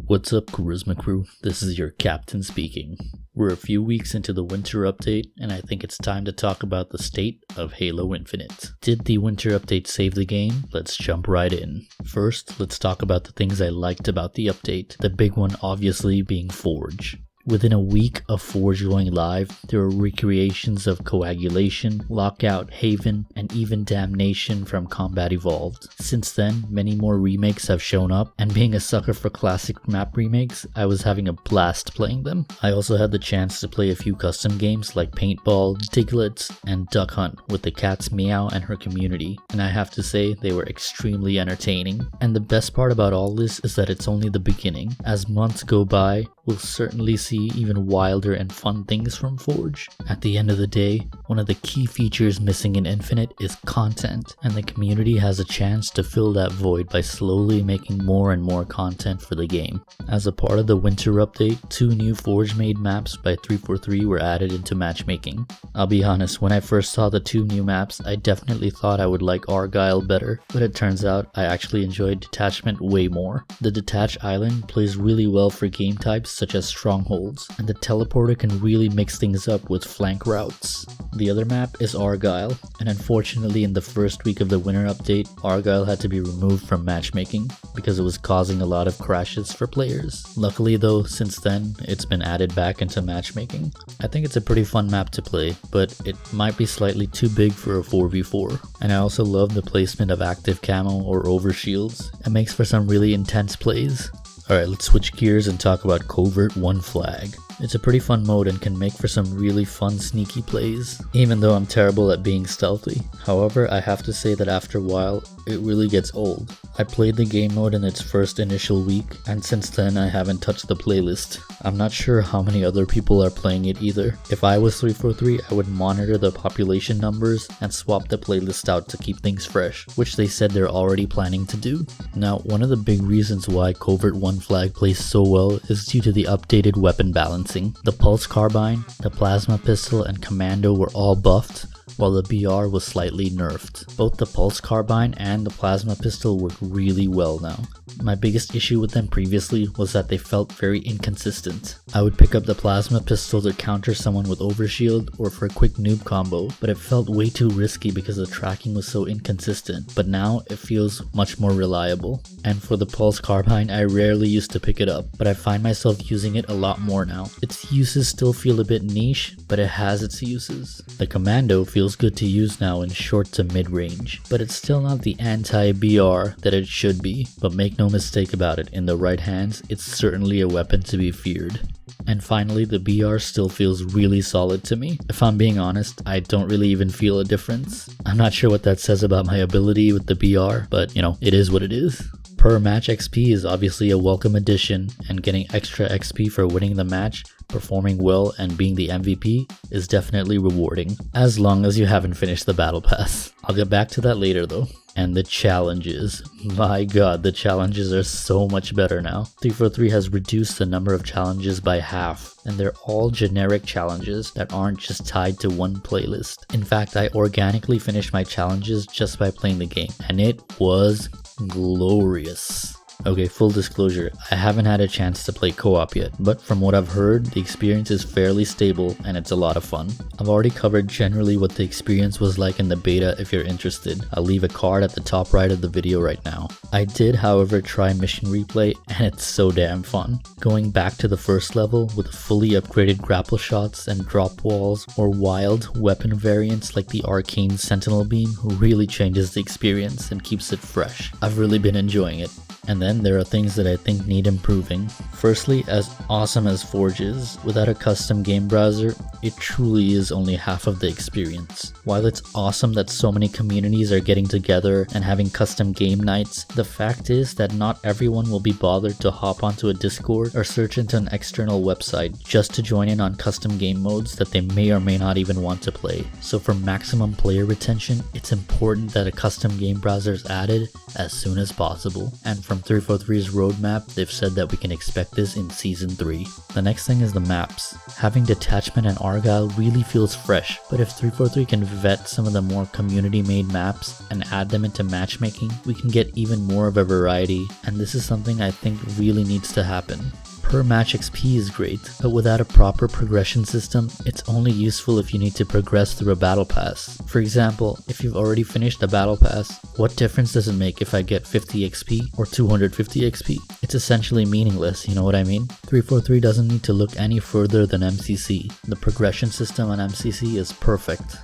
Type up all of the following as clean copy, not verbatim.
What's up, Karizzma crew? This is your captain speaking. We're a few weeks into the winter update, and I think it's time to talk about the state of Halo Infinite. Did the winter update save the game? Let's jump right in. First, let's talk about the things I liked about the update, the big one obviously being Forge. Within a week of Forge going live, there were recreations of Coagulation, Lockout, Haven, and even Damnation from Combat Evolved. Since then, many more remakes have shown up, and being a sucker for classic map remakes, I was having a blast playing them. I also had the chance to play a few custom games like Paintball, Diglett, and Duck Hunt with the cat's Meow and her community, and I have to say they were extremely entertaining. And the best part about all this is that it's only the beginning. As months go by, we'll certainly see even wilder and fun things from Forge. At the end of the day, one of the key features missing in Infinite is content, and the community has a chance to fill that void by slowly making more and more content for the game. As a part of the winter update, 2 new Forge made maps by 343 were added into matchmaking. I'll be honest, when I first saw the 2 new maps, I definitely thought I would like Argyle better, but it turns out I actually enjoyed Detachment way more. The Detached Island plays really well for game types such as Strongholds, and the teleporter can really mix things up with flank routes. The other map is Argyle, and unfortunately in the first week of the winter update, Argyle had to be removed from matchmaking because it was causing a lot of crashes for players. Luckily though, since then, it's been added back into matchmaking. I think it's a pretty fun map to play, but it might be slightly too big for a 4v4. And I also love the placement of active camo or overshields. It makes for some really intense plays. Alright, let's switch gears and talk about Covert One Flag. It's a pretty fun mode and can make for some really fun sneaky plays, even though I'm terrible at being stealthy. However, I have to say that after a while, it really gets old. I played the game mode in its first initial week, and since then I haven't touched the playlist. I'm not sure how many other people are playing it either. If I was 343, I would monitor the population numbers and swap the playlist out to keep things fresh, which they said they're already planning to do. Now, one of the big reasons why Covert One Flag plays so well is due to the updated weapon balance. The Pulse Carbine, the Plasma Pistol, and Commando were all buffed, while the BR was slightly nerfed. Both the Pulse Carbine and the Plasma Pistol work really well now. My biggest issue with them previously was that they felt very inconsistent. I would pick up the Plasma Pistol to counter someone with Overshield or for a quick noob combo, but it felt way too risky because the tracking was so inconsistent, but now it feels much more reliable. And for the Pulse Carbine, I rarely used to pick it up, but I find myself using it a lot more now. Its uses still feel a bit niche, but it has its uses. The Commando feels good to use now in short to mid range, but it's still not the anti-BR that it should be. But make no mistake about it, in the right hands, it's certainly a weapon to be feared. And finally, the BR still feels really solid to me. If I'm being honest, I don't really even feel a difference. I'm not sure what that says about my ability with the BR, but you know, it is what it is. Per match XP is obviously a welcome addition, and getting extra XP for winning the match, performing well, and being the MVP is definitely rewarding, as long as you haven't finished the battle pass. I'll get back to that later though. And the challenges. My god, the challenges are so much better now. 343 has reduced the number of challenges by half, and they're all generic challenges that aren't just tied to one playlist. In fact, I organically finished my challenges just by playing the game, and it was glorious. Okay, full disclosure, I haven't had a chance to play co-op yet, but from what I've heard, the experience is fairly stable and it's a lot of fun. I've already covered generally what the experience was like in the beta if you're interested. I'll leave a card at the top right of the video right now. I did, however, try mission replay and it's so damn fun. Going back to the first level with fully upgraded grapple shots and drop walls or wild weapon variants like the arcane sentinel beam really changes the experience and keeps it fresh. I've really been enjoying it. And then there are things that I think need improving. Firstly, as awesome as Forge is, without a custom game browser, it truly is only half of the experience. While it's awesome that so many communities are getting together and having custom game nights, the fact is that not everyone will be bothered to hop onto a Discord or search into an external website just to join in on custom game modes that they may or may not even want to play. So for maximum player retention, it's important that a custom game browser is added as soon as possible. And from on 343's roadmap, they've said that we can expect this in Season 3. The next thing is the maps. Having Detachment and Argyle really feels fresh, but if 343 can vet some of the more community-made maps and add them into matchmaking, we can get even more of a variety, and this is something I think really needs to happen. Per match XP is great, but without a proper progression system, it's only useful if you need to progress through a battle pass. For example, if you've already finished the battle pass, what difference does it make if I get 50 XP or 250 XP? It's essentially meaningless, you know what I mean? 343 doesn't need to look any further than MCC. The progression system on MCC is perfect.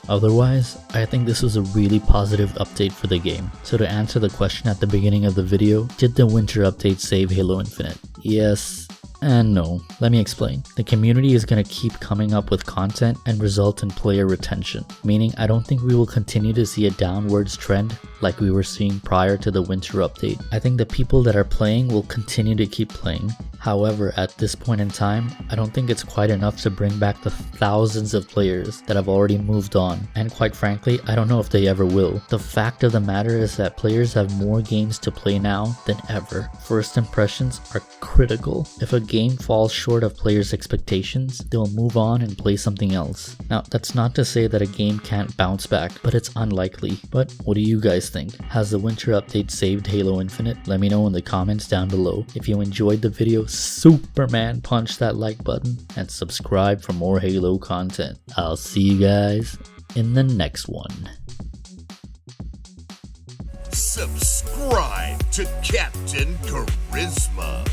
Otherwise, I think this was a really positive update for the game. So to answer the question at the beginning of the video, did the winter update save Halo Infinite? Yes and no. Let me explain. The community is going to keep coming up with content and result in player retention, meaning I don't think we will continue to see a downwards trend like we were seeing prior to the winter update. I think the people that are playing will continue to keep playing. However, at this point in time, I don't think it's quite enough to bring back the thousands of players that have already moved on, and quite frankly, I don't know if they ever will. The fact of the matter is that players have more games to play now than ever. First impressions are critical. If a game falls short of players' expectations, they'll move on and play something else. Now, that's not to say that a game can't bounce back, but it's unlikely. But what do you guys think? Has the winter update saved Halo Infinite? Let me know in the comments down below. If you enjoyed the video, Superman punch that like button and subscribe for more Halo content. I'll see you guys in the next one. Subscribe to Kaptain Karizzma.